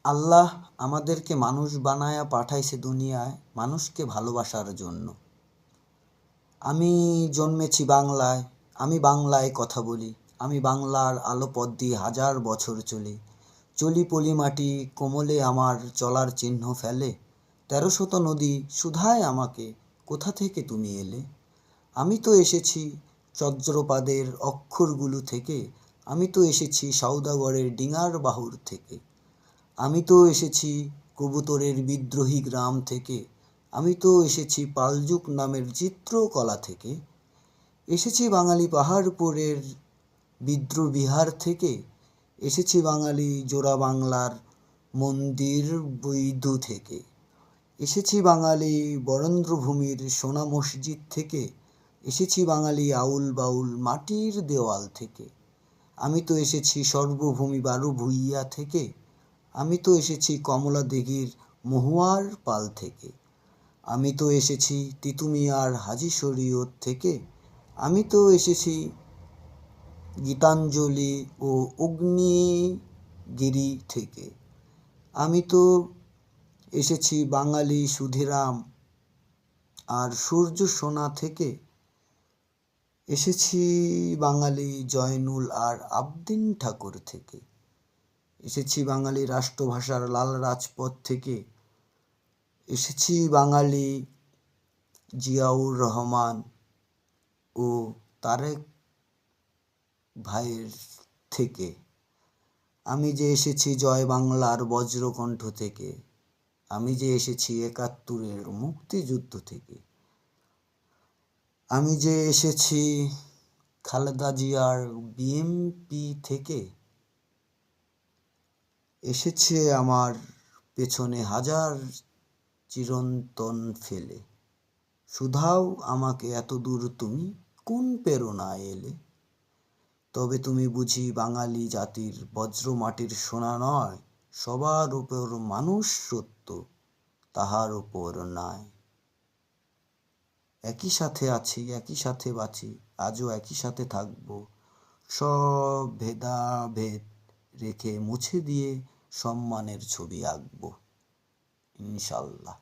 আল্লাহ আমাদেরকে মানুষ বানায়া পাঠাইছে দুনিয়ায় মানুষকে ভালোবাসার জন্য। আমি জন্মেছি বাংলায়, আমি বাংলায় কথা বলি, আমি বাংলার আলো পথ দিয়ে হাজার বছর চলি। চলি পলি মাটি কোমলে আমার চলার চিহ্ন ফেলে, ১৩০০ নদী শুধায় আমাকে কোথা থেকে তুমি এলে। আমি তো এসেছি চজ্রপাদের অক্ষরগুলো থেকে, আমি তো এসেছি সওদাগরের ডিঙার বাহুর থেকে। আমি তো এসেছি কবুতরের বিদ্রোহী গ্রাম থেকে, আমি তো এসেছি পালজুক নামের চিত্রকলা থেকে। এসেছি বাঙালি পাহাড়পুরের বিদ্রোবিহার থেকে, এসেছি বাঙালি জোড়া বাংলার মন্দির বৈদু থেকে। এসেছি বাঙালি বরেন্দ্রভূমির সোনা মসজিদ থেকে, এসেছি বাঙালি আউল বাউল মাটির দেওয়াল থেকে। আমি তো এসেছি সর্বভূমি বারো ভূইয়া থেকে, আমি তো এসেছি কমলা দিঘির মহুয়ার পাল থেকে। আমি তো এসেছি তিতুমিয়ার হাজি শরীয়ত থেকে, আমি তো এসেছি গীতাঞ্জলি ও অগ্নিগিরি থেকে। আমি তো এসেছি বাঙালি সুধীরাম আর সূর্য সোনা থেকে, এসেছি বাঙালি জয়নুল আর আবদিন ঠাকুর থেকে। এসেছি বাঙালি রাষ্ট্রভাষার লাল রাজপথ থেকে, এসেছি বাঙালি জিয়াউর রহমান ও তারেক ভাইয়ের থেকে। আমি যে এসেছি জয় বাংলার বজ্রকণ্ঠ থেকে, আমি যে এসেছি ৭১-এর মুক্তিযুদ্ধ থেকে। আমি যে এসেছি খালেদা জিয়ার বিএমপি থেকে, এসেছে আমার পেছনে হাজার চিরন্তন ফেলে। শুধাও আমাকে এত দূর তুমি কোন প্রেরণায় এলে। তবে তুমি বুঝি বাঙালি জাতির বজ্র মাটির সোনা নয়, সবার উপর মানুষ সত্য, তাহার উপর নাই। একই সাথে আছি, একই সাথে বাঁচি, আজও একই সাথে থাকবো। সব ভেদাভেদ রেখে মুছে দিয়ে সম্মানের ছবি আঁকবো, ইনশাল্লাহ।